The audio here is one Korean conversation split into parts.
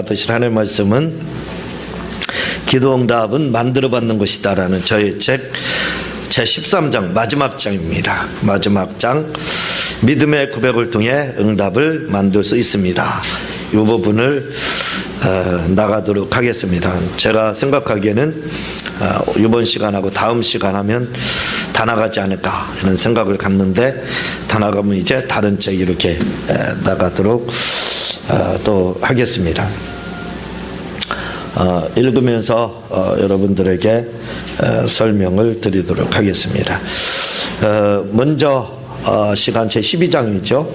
받으실 하나님의 말씀은 기도응답은 만들어받는 것이다라는 저의 책 제13장 마지막 장입니다. 마지막 장, 믿음의 고백을 통해 응답을 만들 수 있습니다. 이 부분을 나가도록 하겠습니다. 제가 생각하기에는 이번 시간하고 다음 시간 하면 다 나가지 않을까 이런 생각을 갖는데, 다 나가면 이제 다른 책 이렇게 나가도록 또 하겠습니다. 읽으면서 여러분들에게 설명을 드리도록 하겠습니다. 먼저 시간 제12장이죠.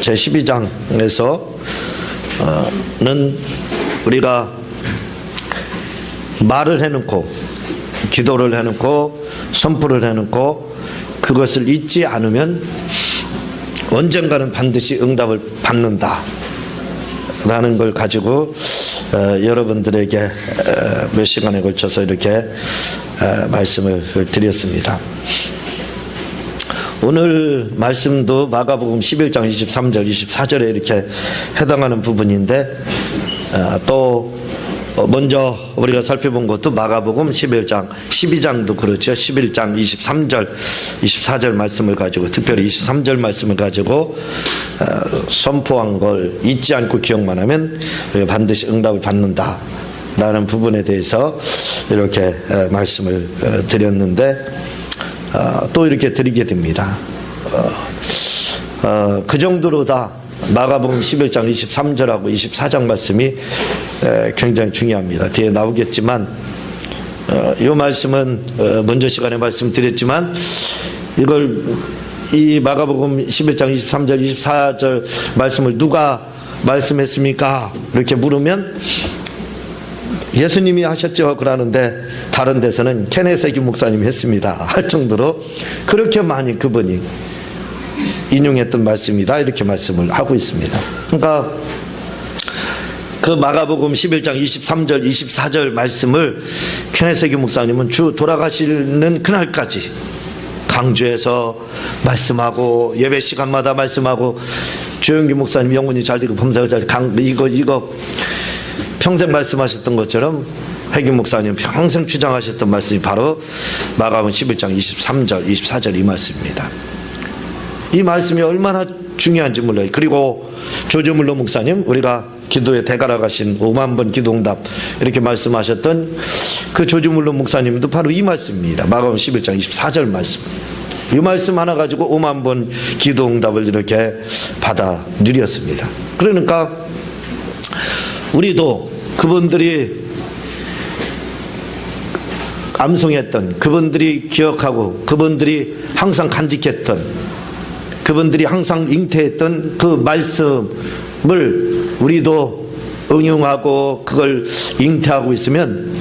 제12장에서는 우리가 말을 해놓고 기도를 해놓고 선포를 해놓고 그것을 잊지 않으면 언젠가는 반드시 응답을 받는다 라는 걸 가지고 여러분들에게 몇 시간에 걸쳐서 이렇게 말씀을 드렸습니다. 오늘 말씀도 마가복음 11장 23절 24절에 이렇게 해당하는 부분인데, 또 먼저 우리가 살펴본 것도 마가복음 11장 12장도 그렇죠. 11장 23절 24절 말씀을 가지고, 특별히 23절 말씀을 가지고 선포한 걸 잊지 않고 기억만 하면 반드시 응답을 받는다 라는 부분에 대해서 이렇게 말씀을 드렸는데, 또 이렇게 드리게 됩니다. 그 정도로 다 마가복음 11장 23절하고 24장 말씀이 굉장히 중요합니다. 뒤에 나오겠지만, 이 말씀은 먼저 시간에 말씀드렸지만, 이걸 이 마가복음 11장 23절 24절 말씀을 누가 말씀했습니까? 이렇게 물으면 예수님이 하셨죠 그러는데, 다른 데서는 케네세기 목사님이 했습니다 할 정도로 그렇게 많이 그분이 인용했던 말씀이다 이렇게 말씀을 하고 있습니다. 그러니까 그 마가복음 11장 23절 24절 말씀을 케네세기 목사님은 주 돌아가시는 그날까지 강조해서 말씀하고, 예배 시간마다 말씀하고, 조영기 목사님 영혼이 잘 되고 범사가 잘 이거 평생 말씀하셨던 것처럼 회기 목사님 평생 주장하셨던 말씀이 바로 마가복음 11장 23절 24절 이 말씀입니다. 이 말씀이 얼마나 중요한지 몰라요. 그리고 조주물로 목사님, 우리가 기도에 대가라 가신 5만 번 기도응답 이렇게 말씀하셨던 그 조주물로 목사님도 바로 이 말씀입니다. 마가복음 11장 24절 말씀. 이 말씀 하나 가지고 5만 번 기도응답을 이렇게 받아 누렸습니다. 그러니까 우리도 그분들이 암송했던, 그분들이 기억하고, 그분들이 항상 간직했던, 그분들이 항상 잉태했던 그 말씀을 우리도 응용하고 그걸 잉태하고 있으면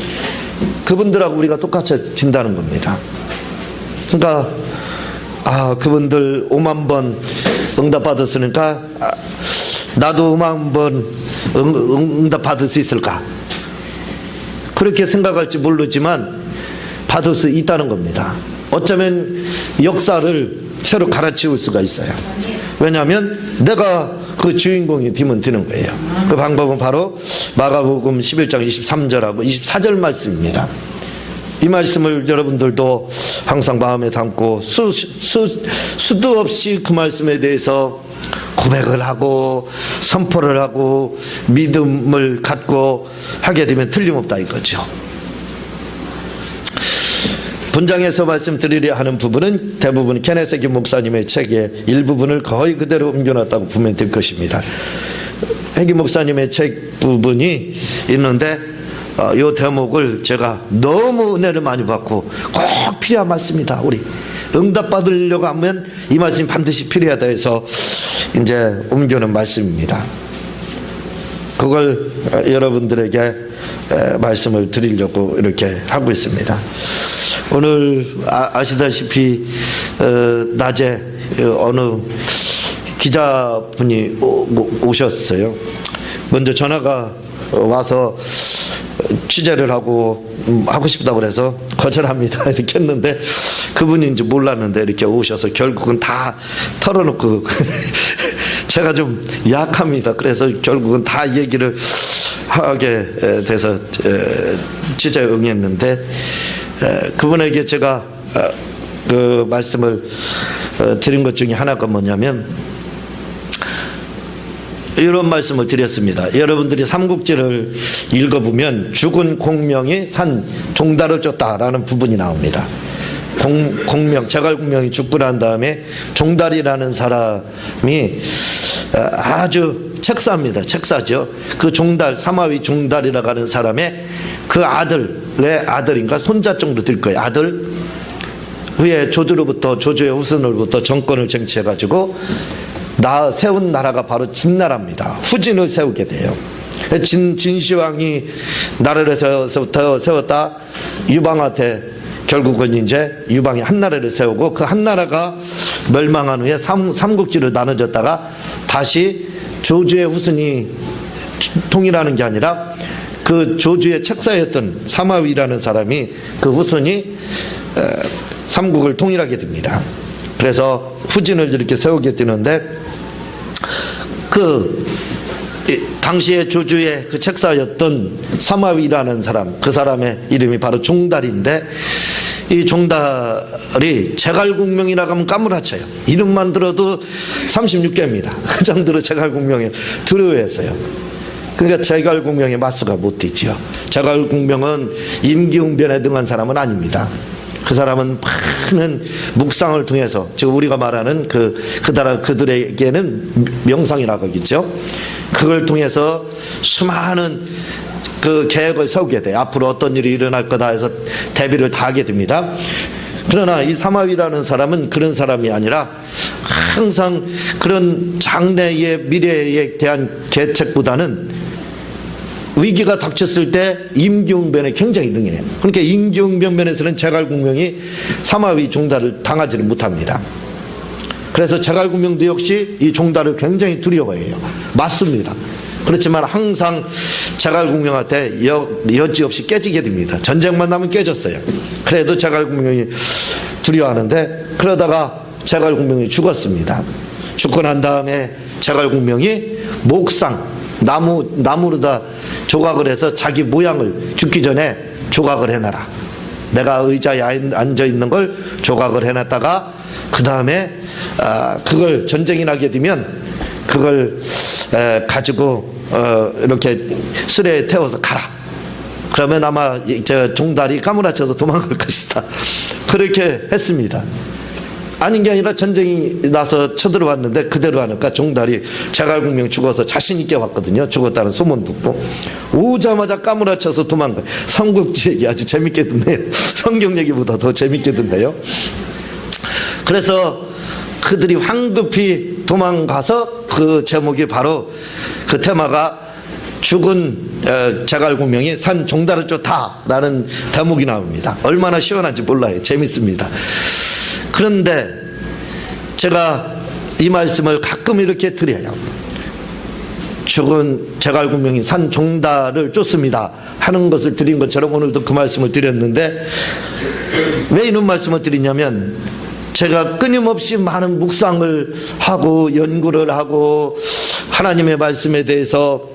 그분들하고 우리가 똑같아진다는 겁니다. 그러니까 그분들 5만 번 응답받았으니까 나도 5만 번 응답받을 수 있을까? 그렇게 생각할지 모르지만 받을 수 있다는 겁니다. 어쩌면 역사를 새로 갈아치울 수가 있어요. 왜냐하면 내가 그 주인공이 되면 되는 거예요. 그 방법은 바로 마가복음 11장 23절하고 24절 말씀입니다. 이 말씀을 여러분들도 항상 마음에 담고 수도 없이 그 말씀에 대해서 고백을 하고 선포를 하고 믿음을 갖고 하게 되면 틀림없다 이거죠. 본장에서 말씀드리려 하는 부분은 대부분 케네세기 목사님의 책의 일부분을 거의 그대로 옮겨놨다고 보면 될 것입니다. 회기 목사님의 책 부분이 있는데, 이 대목을 제가 너무 은혜를 많이 받고 꼭 필요한 말씀이다, 우리 응답 받으려고 하면 이 말씀이 반드시 필요하다 해서 이제 옮겨놓은 말씀입니다. 그걸 여러분들에게 말씀을 드리려고 이렇게 하고 있습니다. 오늘 아시다시피 낮에 어느 기자분이 오셨어요. 먼저 전화가 와서 취재를 하고 싶다고 그래서 거절합니다. 이렇게 했는데 그분인지 몰랐는데 이렇게 오셔서 결국은 다 털어놓고 제가 좀 약합니다. 그래서 결국은 다 얘기를 하게 돼서 취재에 응했는데 그분에게 제가 그 말씀을 드린 것 중에 하나가 뭐냐면 이런 말씀을 드렸습니다. 여러분들이 삼국지를 읽어보면 죽은 공명이 산 종달을 쫓다라는 부분이 나옵니다. 공명, 제갈공명이 죽고 난 다음에 종달이라는 사람이 아주 책사입니다. 책사죠. 그 종달, 사마위 종달이라고 하는 사람의 그 아들의 아들인가 손자 정도 될 거예요. 아들 후에 조주의 후손으로부터 정권을 쟁취해가지고 세운 나라가 바로 진나라입니다. 후진을 세우게 돼요. 진시황이 나라를 세웠다 유방한테 결국은 이제 유방이 한 나라를 세우고 그 한 나라가 멸망한 후에 삼국지로 나눠졌다가 다시 조주의 후손이 통일하는 게 아니라 그 조주의 책사였던 사마위라는 사람이 그 후손이 삼국을 통일하게 됩니다. 그래서 후진을 이렇게 세우게 되는데 당시에 조주의 그 책사였던 사마위라는 사람, 그 사람의 이름이 바로 종달인데 이 종달이 제갈공명이라고 하면 까무라쳐요. 이름만 들어도 36개입니다. 그 정도로 제갈공명을 두려워했어요. 그러니까 제갈공명의 마스가 못 되지요. 제갈공명은 임기응변에 등한 사람은 아닙니다. 그 사람은 많은 묵상을 통해서 지금 우리가 말하는 그들에게는 명상이라고 하겠죠. 그걸 통해서 수많은 그 계획을 세우게 돼요. 앞으로 어떤 일이 일어날 거다 해서 대비를 다 하게 됩니다. 그러나 이 사마위라는 사람은 그런 사람이 아니라 항상 그런 장래의 미래에 대한 계책보다는 위기가 닥쳤을 때 임기응변에 굉장히 능해요. 그러니까 임기응변 면에서는 제갈공명이 사마위 종달을 당하지는 못합니다. 그래서 제갈공명도 역시 이 종달을 굉장히 두려워해요. 맞습니다. 그렇지만 항상 제갈공명한테 여지없이 깨지게 됩니다. 전쟁만 나면 깨졌어요. 그래도 제갈공명이 두려워하는데 그러다가 제갈공명이 죽었습니다. 죽고 난 다음에 제갈공명이 목상 나무로다 조각을 해서 자기 모양을 죽기 전에 조각을 해놔라. 내가 의자에 앉아있는 걸 조각을 해놨다가 그 다음에 그걸 전쟁이 나게 되면 그걸 가지고 이렇게 수레에 태워서 가라. 그러면 아마 종달이 까무라쳐서 도망갈 것이다. 그렇게 했습니다. 아닌 게 아니라 전쟁이 나서 쳐들어왔는데 그대로 하니까 종달이 제갈공명 죽어서 자신 있게 왔거든요. 죽었다는 소문 듣고 오자마자 까무라쳐서 도망가요. 삼국지 얘기 아주 재밌게 듣네요. 성경 얘기보다 더 재밌게 듣네요. 그래서 그들이 황급히 도망가서 그 제목이 바로 그 테마가 죽은 제갈공명이 산 종달을 쫓다라는 대목이 나옵니다. 얼마나 시원한지 몰라요. 재밌습니다. 그런데 제가 이 말씀을 가끔 이렇게 드려요. 죽은 제갈공명이 산 종달을 쫓습니다 하는 것을 드린 것처럼 오늘도 그 말씀을 드렸는데 왜 이런 말씀을 드리냐면 제가 끊임없이 많은 묵상을 하고 연구를 하고 하나님의 말씀에 대해서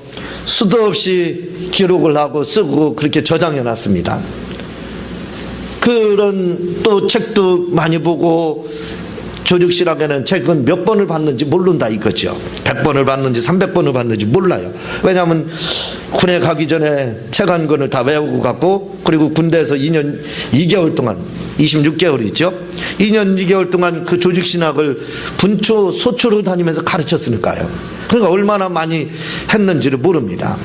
수도 없이 기록을 하고 쓰고 그렇게 저장해 놨습니다. 그런 또 책도 많이 보고 조직실학에는 책은 몇 번을 봤는지 모른다 이거죠. 100번을 봤는지 300번을 봤는지 몰라요. 왜냐하면 군에 가기 전에 책 한 권을 다 외우고 갔고 그리고 군대에서 2년 2개월 동안 26개월이죠. 2년 2개월 동안 그 조직신학을 분초 소초로 다니면서 가르쳤으니까요. 그러니까 얼마나 많이 했는지를 모릅니다.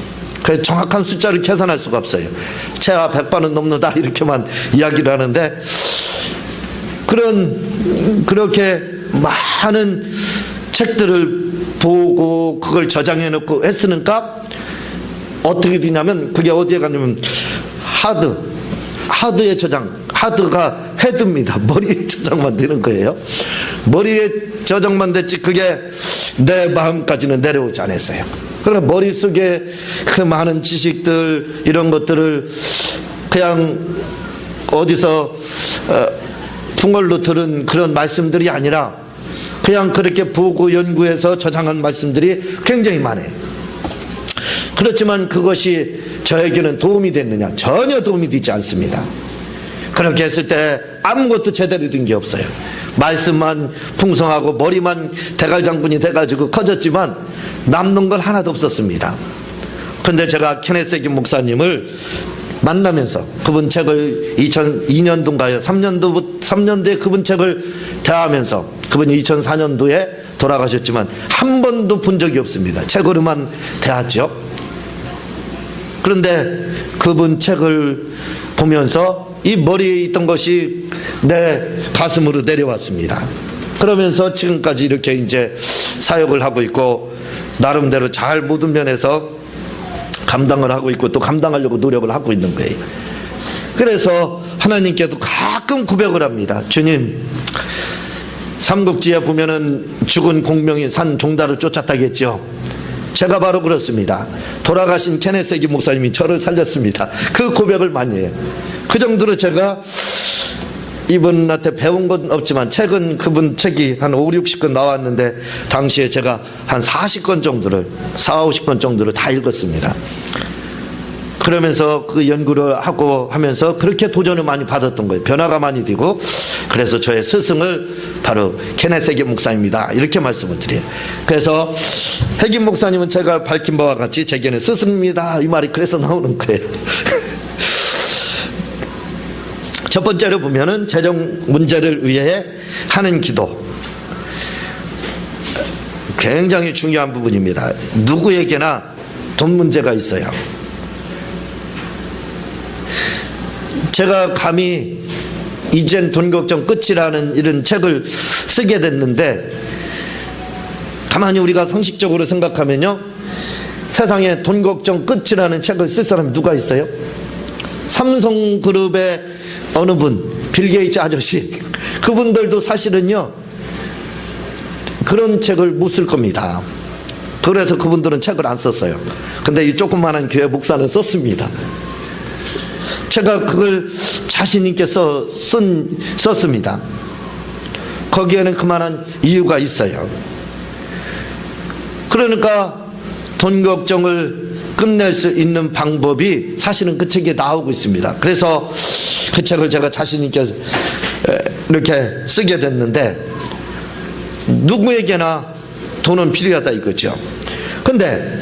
그래서 정확한 숫자를 계산할 수가 없어요. 채와 100번은 넘는다 이렇게만 이야기를 하는데 그렇게 많은 책들을 보고 그걸 저장해 놓고 했으니까 어떻게 되냐면 그게 어디에 가냐면 하드에 저장, 하드가 헤드입니다. 머리에 저장만 되는 거예요. 머리에 저장만 됐지 그게 내 마음까지는 내려오지 않았어요. 그러니까 머릿속에 그 많은 지식들 이런 것들을 그냥 어디서 풍월로 들은 그런 말씀들이 아니라 그냥 그렇게 보고 연구해서 저장한 말씀들이 굉장히 많아요. 그렇지만 그것이 저에게는 도움이 됐느냐? 전혀 도움이 되지 않습니다. 그렇게 했을 때 아무것도 제대로 된 게 없어요. 말씀만 풍성하고 머리만 대갈장군이 돼가지고 커졌지만 남는 건 하나도 없었습니다. 그런데 제가 케네세기 목사님을 만나면서 그분 책을 2002년도인가요? 3년도에 그분 책을 대하면서, 그분이 2004년도에 돌아가셨지만 한 번도 본 적이 없습니다. 책으로만 대하죠. 그런데 그분 책을 보면서 이 머리에 있던 것이 내 가슴으로 내려왔습니다. 그러면서 지금까지 이렇게 이제 사역을 하고 있고 나름대로 잘 모든 면에서 감당을 하고 있고 또 감당하려고 노력을 하고 있는 거예요. 그래서 하나님께도 가끔 고백을 합니다. 주님, 삼국지에 보면은 죽은 공명이 산 종달을 쫓았다겠죠. 제가 바로 그렇습니다. 돌아가신 케네세기 목사님이 저를 살렸습니다. 그 고백을 많이 해요. 그 정도로 제가 이분한테 배운 건 없지만 책은 그분 책이 한 5, 60권 나왔는데 당시에 제가 한 40권 정도를 40, 50권 정도를 다 읽었습니다. 그러면서 그 연구를 하고 하면서 그렇게 도전을 많이 받았던 거예요. 변화가 많이 되고, 그래서 저의 스승을 바로 케네세기 목사입니다. 이렇게 말씀을 드려요. 그래서 해김 목사님은 제가 밝힌 바와 같이 제게는 스승입니다. 이 말이 그래서 나오는 거예요. 첫 번째로 보면은 재정 문제를 위해 하는 기도. 굉장히 중요한 부분입니다. 누구에게나 돈 문제가 있어요. 제가 감히 이젠 돈 걱정 끝이라는 이런 책을 쓰게 됐는데, 가만히 우리가 상식적으로 생각하면요, 세상에 돈 걱정 끝이라는 책을 쓸 사람이 누가 있어요? 삼성그룹의 어느 분, 빌 게이츠 아저씨, 그분들도 사실은요 그런 책을 못 쓸 겁니다. 그래서 그분들은 책을 안 썼어요. 근데 이 조그만한 교회 목사는 썼습니다. 제가 그걸 자신 있게 썼습니다. 거기에는 그만한 이유가 있어요. 그러니까 돈 걱정을 끝낼 수 있는 방법이 사실은 그 책에 나오고 있습니다. 그래서 그 책을 제가 자신 있게 이렇게 쓰게 됐는데, 누구에게나 돈은 필요하다 이거죠. 근데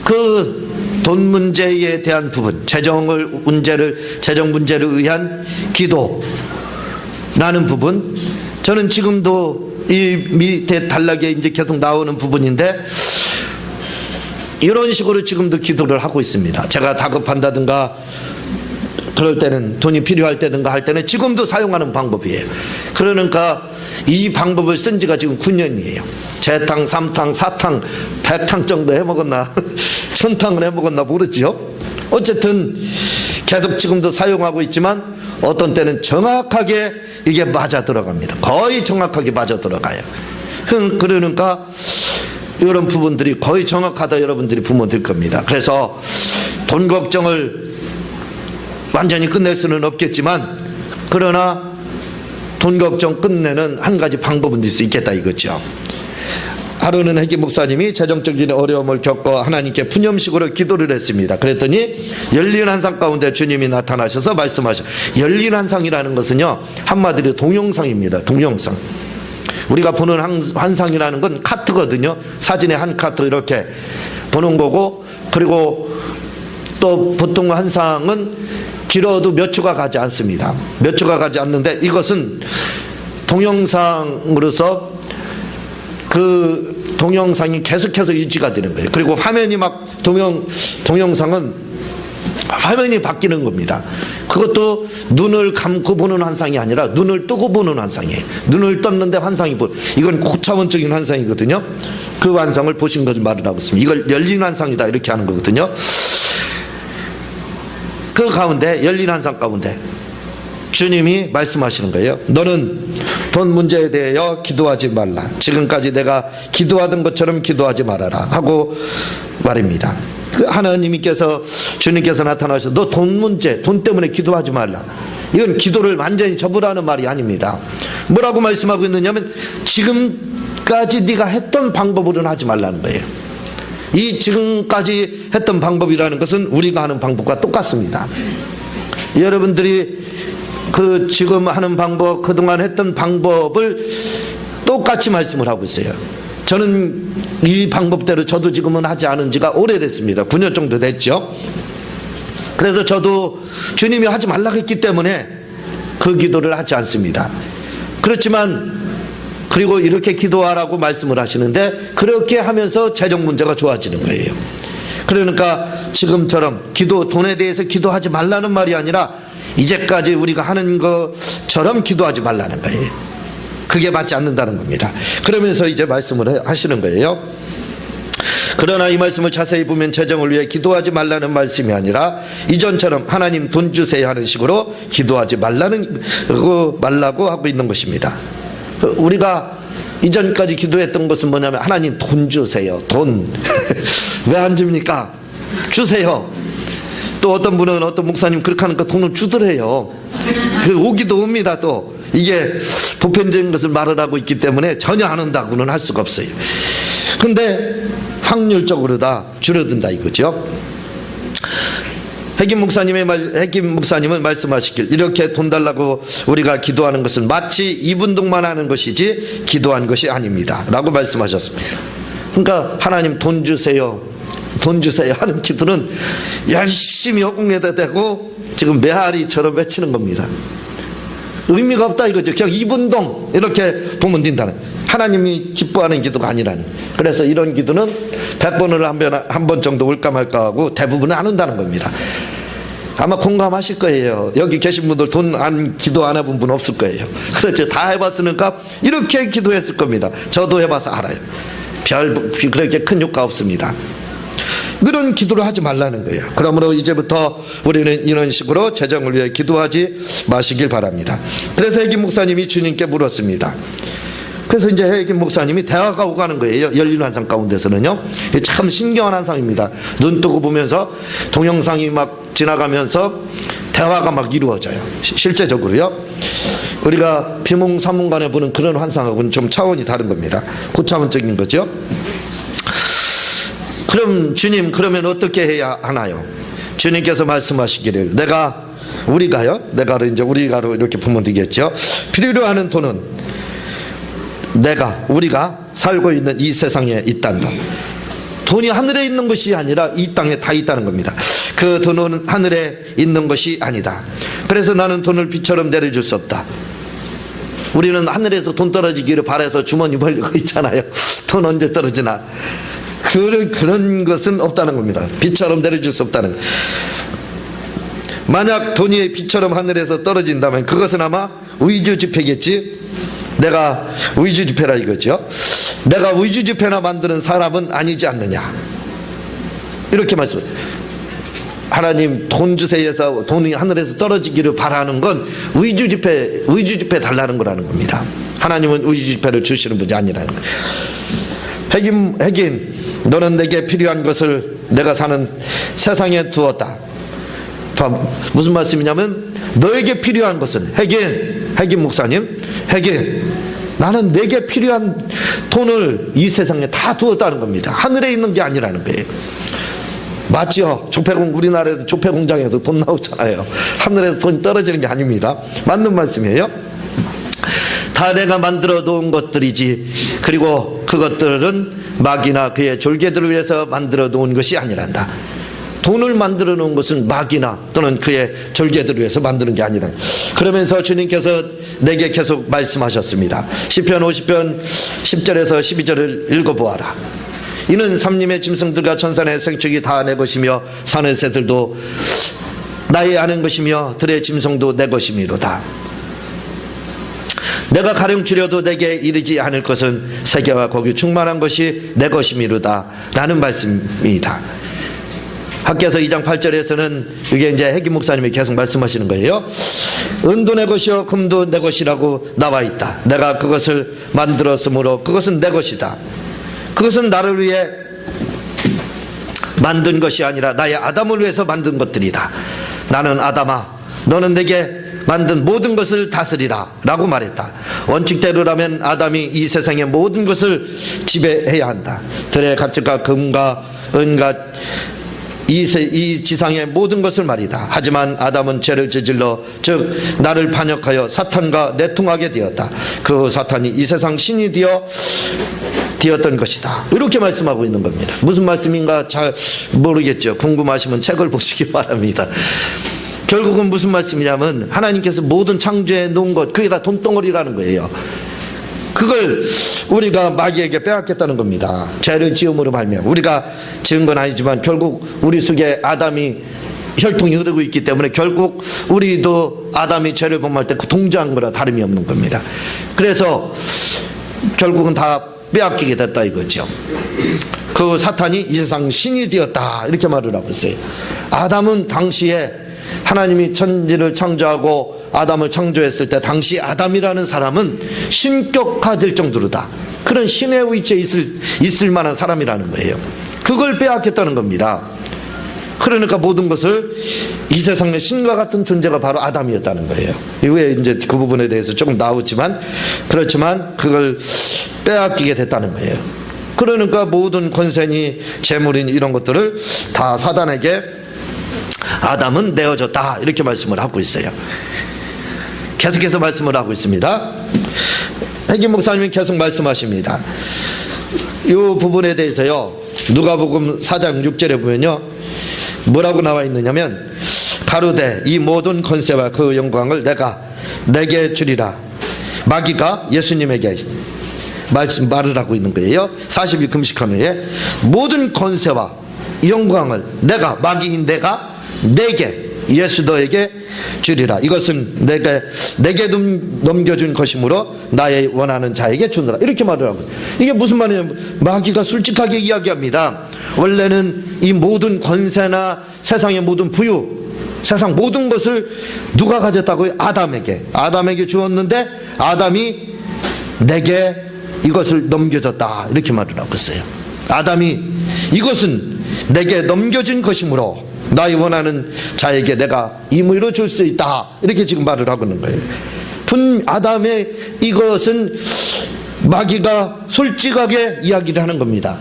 그 돈 문제에 대한 부분, 재정 문제를 위한 기도라는 부분, 저는 지금도 이 밑에 단락에 이제 계속 나오는 부분인데, 이런 식으로 지금도 기도를 하고 있습니다. 제가 다급한다든가 그럴 때는, 돈이 필요할 때든가 할 때는 지금도 사용하는 방법이에요. 그러니까 이 방법을 쓴 지가 지금 9년이에요. 재탕, 3탕, 4탕, 100탕 정도 해먹었나 1000탕을 해먹었나 모르지요. 어쨌든 계속 지금도 사용하고 있지만 어떤 때는 정확하게 이게 맞아 들어갑니다. 거의 정확하게 맞아 들어가요. 그러니까 이런 부분들이 거의 정확하다 여러분들이 보면 될 겁니다. 그래서 돈 걱정을 완전히 끝낼 수는 없겠지만, 그러나 돈 걱정 끝내는 한 가지 방법은 될 수 있겠다 이거죠. 하루는 해김 목사님이 재정적인 어려움을 겪어 하나님께 푸념식으로 기도를 했습니다. 그랬더니 열린 환상 가운데 주님이 나타나셔서 말씀하셔. 열린 환상이라는 것은요, 한마디로 동영상입니다. 동영상. 우리가 보는 환상이라는 건 카트거든요. 사진의 한 카트 이렇게 보는 거고, 그리고 또 보통 환상은 길어도 몇 초가 가지 않습니다. 몇 초가 가지 않는데, 이것은 동영상으로서 그 동영상이 계속해서 유지가 되는 거예요. 그리고 화면이 막 동영상은 화면이 바뀌는 겁니다. 그것도 눈을 감고 보는 환상이 아니라 눈을 뜨고 보는 환상이에요. 눈을 떴는데 환상이 이건 고차원적인 환상이거든요. 그 환상을 보신 것을 말을 하고 있습니다. 이걸 열린 환상이다 이렇게 하는 거거든요. 그 가운데, 열린 환상 가운데 주님이 말씀하시는 거예요. 너는 돈 문제에 대하여 기도하지 말라. 지금까지 내가 기도하던 것처럼 기도하지 말아라 하고 말입니다. 하나님께서, 주님께서 나타나셔서 너 돈 문제, 돈 때문에 기도하지 말라. 이건 기도를 완전히 접으라는 말이 아닙니다. 뭐라고 말씀하고 있느냐면 지금까지 네가 했던 방법으로는 하지 말라는 거예요. 이 지금까지 했던 방법이라는 것은 우리가 하는 방법과 똑같습니다. 여러분들이 그 지금 하는 방법, 그동안 했던 방법을 똑같이 말씀을 하고 있어요. 저는 이 방법대로 저도 지금은 하지 않은 지가 오래됐습니다. 9년 정도 됐죠. 그래서 저도 주님이 하지 말라고 했기 때문에 그 기도를 하지 않습니다. 그렇지만 그리고 이렇게 기도하라고 말씀을 하시는데 그렇게 하면서 재정 문제가 좋아지는 거예요. 그러니까 지금처럼 돈에 대해서 기도하지 말라는 말이 아니라 이제까지 우리가 하는 것처럼 기도하지 말라는 거예요. 그게 맞지 않는다는 겁니다. 그러면서 이제 말씀을 하시는 거예요. 그러나 이 말씀을 자세히 보면 재정을 위해 기도하지 말라는 말씀이 아니라 이전처럼 하나님 돈 주세요 하는 식으로 기도하지 말라고 하고 있는 것입니다. 우리가 이전까지 기도했던 것은 뭐냐면 하나님 돈 주세요. 돈 왜 안 줍니까? 주세요. 또 어떤 분은 어떤 목사님 그렇게 하니까 돈을 주더래요. 오기도 옵니다. 또 이게 보편적인 것을 말을 하고 있기 때문에 전혀 안 온다고는 할 수가 없어요. 근데 확률적으로 다 줄어든다 이거죠. 핵임 목사님은 말씀하시길 이렇게 돈 달라고 우리가 기도하는 것은 마치 이분동만 하는 것이지 기도한 것이 아닙니다 라고 말씀하셨습니다. 그러니까 하나님 돈 주세요 하는 기도는 열심히 허공에다 대고 지금 메아리처럼 외치는 겁니다. 의미가 없다 이거죠. 그냥 이분동 이렇게 보면 된다는, 하나님이 기뻐하는 기도가 아니라는. 그래서 이런 기도는 100번을 한 번 정도 올까 말까 하고 대부분은 안 한다는 겁니다. 아마 공감하실 거예요. 여기 계신 분들 기도 안 해본 분 없을 거예요. 그렇죠. 다 해봤으니까 이렇게 기도했을 겁니다. 저도 해봐서 알아요. 그렇게 큰 효과 없습니다. 그런 기도를 하지 말라는 거예요. 그러므로 이제부터 우리는 이런 식으로 재정을 위해 기도하지 마시길 바랍니다. 그래서 핵임 목사님이 주님께 물었습니다. 그래서 이제 핵임 목사님이 대화가 오가는 거예요. 열린 환상 가운데서는요. 참 신기한 환상입니다. 눈 뜨고 보면서 동영상이 막 지나가면서 대화가 막 이루어져요. 실제적으로요. 우리가 비몽사몽간에 보는 그런 환상하고는 좀 차원이 다른 겁니다. 고차원적인 거죠. 그럼 주님, 그러면 어떻게 해야 하나요? 주님께서 말씀하시기를 우리가로 이렇게 보면 되겠죠. 필요로 하는 돈은 우리가 살고 있는 이 세상에 있단다. 돈이 하늘에 있는 것이 아니라 이 땅에 다 있다는 겁니다. 그 돈은 하늘에 있는 것이 아니다. 그래서 나는 돈을 비처럼 내려줄 수 없다. 우리는 하늘에서 돈 떨어지기를 바라서 주머니 벌리고 있잖아요. 돈 언제 떨어지나. 그런 것은 없다는 겁니다. 비처럼 내려줄 수 없다는 거예요. 만약 돈이 비처럼 하늘에서 떨어진다면 그것은 아마 의주지폐겠지. 내가 의주지폐라 이거죠. 내가 의주지폐나 만드는 사람은 아니지 않느냐. 이렇게 말씀해요. 하나님 돈 주세요 해서 돈이 하늘에서 떨어지기를 바라는 건 의주지폐 달라는 거라는 겁니다. 하나님은 의주지폐를 주시는 분이 아니라는 거예요. 핵인 너는 내게 필요한 것을 내가 사는 세상에 두었다. 무슨 말씀이냐면 너에게 필요한 것은 핵인 목사님, 나는 내게 필요한 돈을 이 세상에 다 두었다는 겁니다. 하늘에 있는 게 아니라는 거예요. 맞죠? 우리나라에서 조폐공장에서 돈 나오잖아요. 하늘에서 돈이 떨어지는 게 아닙니다. 맞는 말씀이에요. 다 내가 만들어 놓은 것들이지, 그리고 그것들은 마귀나 그의 졸개들을 위해서 만들어 놓은 것이 아니란다. 돈을 만들어 놓은 것은 마귀나 또는 그의 졸개들을 위해서 만드는 게 아니라. 그러면서 주님께서 내게 계속 말씀하셨습니다. 시편 50편 10절에서 12절을 읽어보아라. 이는 삼림의 짐승들과 천산의 생축이 다 내 것이며 산의 새들도 나의 아는 것이며 들의 짐승도 내 것이미로다. 내가 가령 줄여도 내게 이르지 않을 것은 세계와 거기 충만한 것이 내 것이미로다 라는 말씀입니다. 학개서 2장 8절에서는 이게 이제 핵임 목사님이 계속 말씀하시는 거예요. 은도 내 것이요 금도 내 것이라고 나와 있다. 내가 그것을 만들었으므로 그것은 내 것이다. 그것은 나를 위해 만든 것이 아니라 나의 아담을 위해서 만든 것들이다. 나는 아담아, 너는 내게 만든 모든 것을 다스리라 라고 말했다. 원칙대로라면 아담이 이 세상의 모든 것을 지배해야 한다. 들의 가축과 금과 은과 이 지상의 모든 것을 말이다. 하지만 아담은 죄를 저질러 즉 나를 반역하여 사탄과 내통하게 되었다. 그 사탄이 이 세상 신이 되었던 것이다. 이렇게 말씀하고 있는 겁니다. 무슨 말씀인가 잘 모르겠죠. 궁금하시면 책을 보시기 바랍니다. 결국은 무슨 말씀이냐면 하나님께서 모든 창조해 놓은 것, 그게 다 돈덩어리라는 거예요. 그걸 우리가 마귀에게 빼앗겼다는 겁니다. 죄를 지음으로 말미암아. 우리가 지은 건 아니지만 결국 우리 속에 아담이 혈통이 흐르고 있기 때문에 결국 우리도 아담이 죄를 범할 때 그 동조한 거라 다름이 없는 겁니다. 그래서 결국은 다 빼앗기게 됐다 이거죠. 그 사탄이 이 세상 신이 되었다 이렇게 말을 하고 있어요. 아담은 당시에 하나님이 천지를 창조하고 아담을 창조했을 때 당시 아담이라는 사람은 신격화될 정도로다. 그런 신의 위치에 있을 만한 사람이라는 거예요. 그걸 빼앗겼다는 겁니다. 그러니까 모든 것을 이 세상의 신과 같은 존재가 바로 아담이었다는 거예요. 이후에 이제 그 부분에 대해서 조금 나오지만 그렇지만 그걸 빼앗기게 됐다는 거예요. 그러니까 모든 권세니 재물인 이런 것들을 다 사단에게 아담은 내어줬다 이렇게 말씀을 하고 있어요. 계속해서 말씀을 하고 있습니다. 해김 목사님이 계속 말씀하십니다. 이 부분에 대해서요 누가복음 4장 6절에 보면요 뭐라고 나와 있느냐면 가로되 이 모든 권세와 그 영광을 내게 주리라. 마귀가 예수님에게 말을 하고 있는 거예요. 40일 금식한 후에 모든 권세와 영광을 마귀인 내게 예수도에게 주리라. 이것은 내게 넘겨준 것이므로 나의 원하는 자에게 주느라. 이렇게 말을 하고 이게 무슨 말이냐면 마귀가 솔직하게 이야기합니다. 원래는 이 모든 권세나 세상의 모든 부유, 세상 모든 것을 누가 가졌다고요? 아담에게 주었는데 아담이 내게 이것을 넘겨줬다 이렇게 말을 하고 있어요. 아담이 이것은 내게 넘겨준 것이므로 나의 원하는 자에게 내가 임의로 줄 수 있다 이렇게 지금 말을 하고 있는 거예요. 아담의 이것은 마귀가 솔직하게 이야기를 하는 겁니다.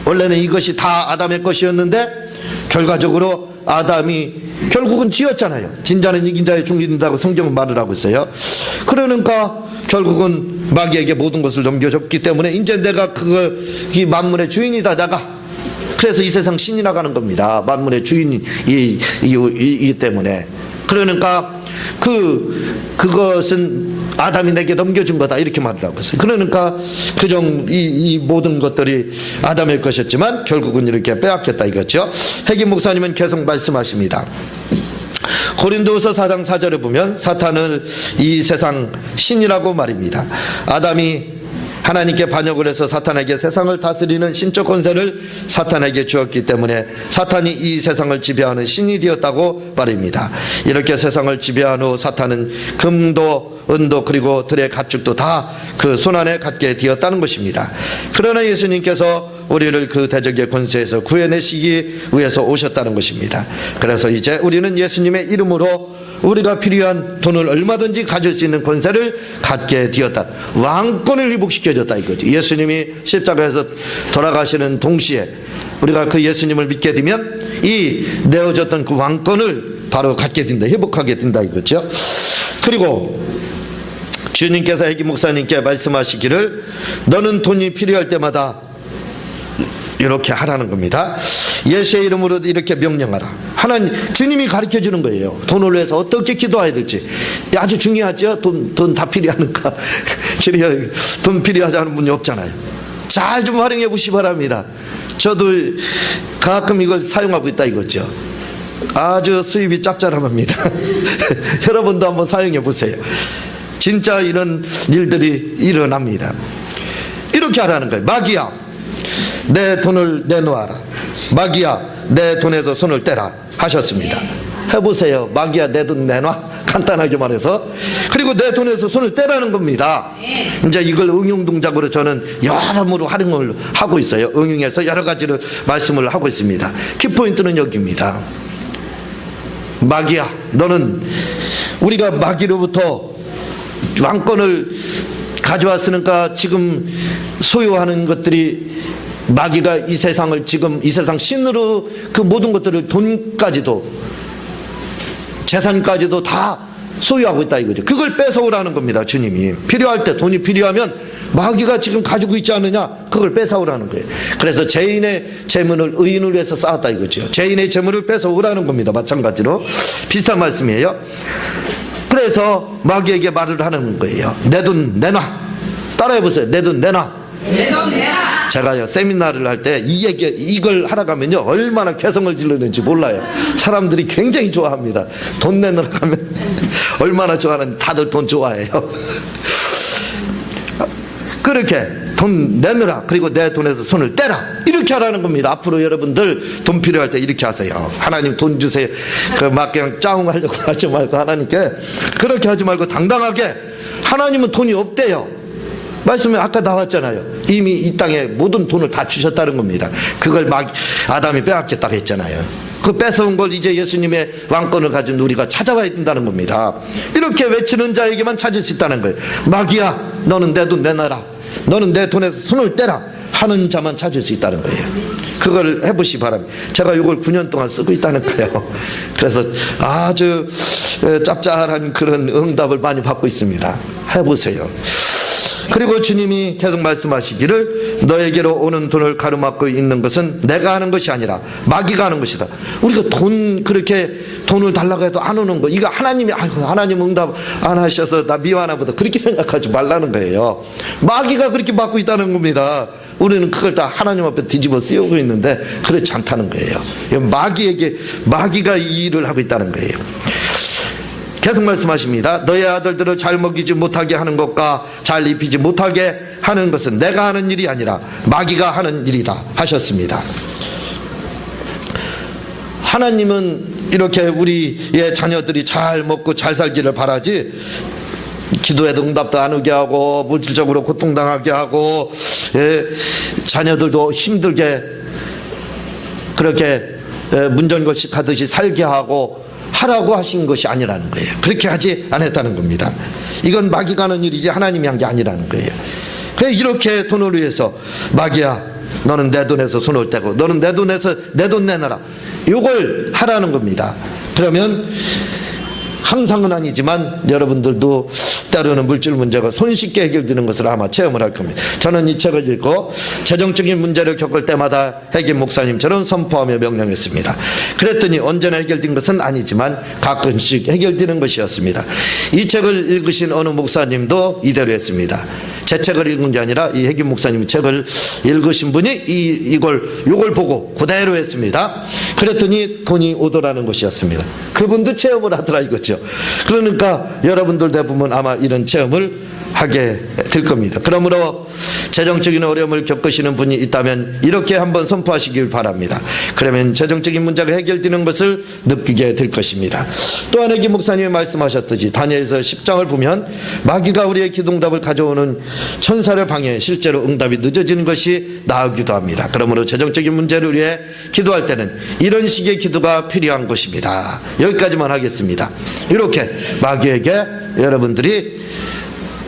원래는 이것이 다 아담의 것이었는데 결과적으로 아담이 결국은 지었잖아요. 진자는 이긴 자의 종이된다고 성경은 말을 하고 있어요. 그러니까 결국은 마귀에게 모든 것을 넘겨줬기 때문에 이제 내가 이 만물의 주인이다. 그래서 이 세상 신이 나가는 겁니다. 만물의 주인이기 때문에. 그러니까 그것은 아담이 내게 넘겨준 거다 이렇게 말을 하고 있어요. 그러니까 이 모든 것들이 아담의 것이었지만 결국은 이렇게 빼앗겼다 이거죠. 해김 목사님은 계속 말씀하십니다. 고린도후서 4장 4절에 보면 사탄을 이 세상 신이라고 말입니다. 아담이 하나님께 반역을 해서 사탄에게 세상을 다스리는 신적 권세를 사탄에게 주었기 때문에 사탄이 이 세상을 지배하는 신이 되었다고 말입니다. 이렇게 세상을 지배한 후 사탄은 금도 은도 그리고 들의 가축도 다 그 손안에 갖게 되었다는 것입니다. 그러나 예수님께서 우리를 그 대적의 권세에서 구해내시기 위해서 오셨다는 것입니다. 그래서 이제 우리는 예수님의 이름으로 우리가 필요한 돈을 얼마든지 가질 수 있는 권세를 갖게 되었다. 왕권을 회복시켜줬다 이거죠. 예수님이 십자가에서 돌아가시는 동시에 우리가 그 예수님을 믿게 되면 이 내어줬던 그 왕권을 바로 갖게 된다. 회복하게 된다 이거죠. 그리고 주님께서 해김 목사님께 말씀하시기를 너는 돈이 필요할 때마다 이렇게 하라는 겁니다. 예수의 이름으로 이렇게 명령하라. 주님이 가르쳐 주는 거예요. 돈을 위해서 어떻게 기도해야 될지. 아주 중요하죠. 돈 다 필요하니까. 돈 필요하지 않은 분이 없잖아요. 잘 좀 활용해 보시기 바랍니다. 저도 가끔 이걸 사용하고 있다 이거죠. 아주 수입이 짭짤합니다. 여러분도 한번 사용해 보세요. 진짜 이런 일들이 일어납니다. 이렇게 하라는 거예요. 마귀야, 내 돈을 내놓아라. 마귀야, 내 돈에서 손을 떼라 하셨습니다. 해보세요. 마귀야, 내 돈 내놔. 간단하게 말해서. 그리고 내 돈에서 손을 떼라는 겁니다. 이제 이걸 응용 동작으로 저는 여러모로 활용을 하고 있어요. 응용해서 여러 가지를 말씀을 하고 있습니다. 키포인트는 여기입니다. 마귀야, 너는 우리가 마귀로부터 왕권을 가져왔으니까 지금 소유하는 것들이 마귀가 이 세상을 지금 이 세상 신으로 그 모든 것들을 돈까지도 재산까지도 다 소유하고 있다 이거죠. 그걸 뺏어오라는 겁니다. 주님이 필요할 때 돈이 필요하면 마귀가 지금 가지고 있지 않느냐 그걸 뺏어오라는 거예요. 그래서 죄인의 재물을 의인을 위해서 쌓았다 이거죠. 죄인의 재물을 뺏어오라는 겁니다. 마찬가지로 비슷한 말씀이에요. 그래서 마귀에게 말을 하는 거예요. 내 돈 내놔. 따라해보세요. 내 돈 내놔. 내 돈 내놔. 제가요 세미나를 할 때 이걸 하러 가면요 얼마나 개성을 지르는지 몰라요. 사람들이 굉장히 좋아합니다. 돈 내놓으러 가면 얼마나 좋아하는지 다들 돈 좋아해요. 그렇게 돈 내놓으라. 그리고 내 돈에서 손을 떼라. 이렇게 하라는 겁니다. 앞으로 여러분들 돈 필요할 때 이렇게 하세요. 하나님 돈 주세요. 막 그냥 짜웅하려고 하지 말고 하나님께 그렇게 하지 말고 당당하게. 하나님은 돈이 없대요. 말씀에 아까 나왔잖아요. 이미 이 땅에 모든 돈을 다 주셨다는 겁니다. 그걸 아담이 빼앗겼다고 했잖아요. 그 뺏어온 걸 이제 예수님의 왕권을 가진 우리가 찾아와야 된다는 겁니다. 이렇게 외치는 자에게만 찾을 수 있다는 거예요. 마귀야, 너는 내 돈 내놔라. 너는 내 돈에서 손을 떼라. 하는 자만 찾을 수 있다는 거예요. 그걸 해보시기 바랍니다. 제가 이걸 9년 동안 쓰고 있다는 거예요. 그래서 아주 짭짤한 그런 응답을 많이 받고 있습니다. 해보세요. 그리고 주님이 계속 말씀하시기를 너에게로 오는 돈을 가로막고 있는 것은 내가 하는 것이 아니라 마귀가 하는 것이다. 우리가 그렇게 돈을 달라고 해도 안 오는 거 이거 하나님이 아이고 하나님 응답 안 하셔서 나 미워하나 보다 그렇게 생각하지 말라는 거예요. 마귀가 그렇게 막고 있다는 겁니다. 우리는 그걸 다 하나님 앞에 뒤집어 쓰고 있는데 그렇지 않다는 거예요. 마귀가 이 일을 하고 있다는 거예요. 계속 말씀하십니다. 너의 아들들을 잘 먹이지 못하게 하는 것과 잘 입히지 못하게 하는 것은 내가 하는 일이 아니라 마귀가 하는 일이다 하셨습니다. 하나님은 이렇게 우리의 자녀들이 잘 먹고 잘 살기를 바라지 기도에도 응답도 안 오게 하고 물질적으로 고통당하게 하고 자녀들도 힘들게 그렇게 문전걸식 하듯이 살게 하고 하라고 하신 것이 아니라는 거예요. 그렇게 하지 않았다는 겁니다. 이건 마귀가 하는 일이지 하나님이 한 게 아니라는 거예요. 그래서 이렇게 돈을 위해서 마귀야 너는 내 돈에서 손을 떼고 너는 내 돈에서 내 돈 내놔라. 이걸 하라는 겁니다. 그러면 항상은 아니지만 여러분들도 때로는 물질 문제가 손쉽게 해결되는 것을 아마 체험을 할 겁니다. 저는 이 책을 읽고 재정적인 문제를 겪을 때마다 해김 목사님처럼 선포하며 명령했습니다. 그랬더니 언제나 해결된 것은 아니지만 가끔씩 해결되는 것이었습니다. 이 책을 읽으신 어느 목사님도 이대로 했습니다. 제 책을 읽은 게 아니라 이 해김 목사님 책을 읽으신 분이 요걸 보고 그대로 했습니다. 그랬더니 돈이 오더라는 것이었습니다. 그분도 체험을 하더라 이거죠. 그러니까 여러분들 대부분 아마 이런 체험을 하게 될 겁니다. 그러므로 재정적인 어려움을 겪으시는 분이 있다면 이렇게 한번 선포하시길 바랍니다. 그러면 재정적인 문제가 해결되는 것을 느끼게 될 것입니다. 또한 해김 목사님이 말씀하셨듯이 다니엘서 10장을 보면 마귀가 우리의 기도응답을 가져오는 천사를 방해 실제로 응답이 늦어지는 것이 나오기도 합니다. 그러므로 재정적인 문제를 위해 기도할 때는 이런 식의 기도가 필요한 것입니다. 여기까지만 하겠습니다. 이렇게 마귀에게 여러분들이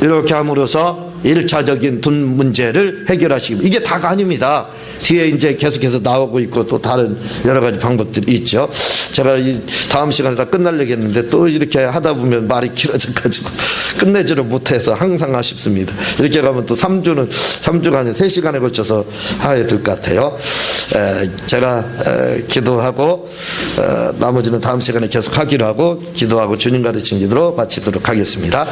이렇게 함으로써 1차적인 돈 문제를 해결하시고 이게 다가 아닙니다. 뒤에 이제 계속해서 나오고 있고 또 다른 여러 가지 방법들이 있죠. 제가 이 다음 시간에 다 끝날려고 했는데 또 이렇게 하다 보면 말이 길어져가지고 끝내지를 못해서 항상 아쉽습니다. 이렇게 가면 또 3주간에 3시간에 걸쳐서 해야 될 것 같아요. 제가 기도하고 나머지는 다음 시간에 계속 하기로 하고 기도하고 주님 가르친 기도로 마치도록 하겠습니다.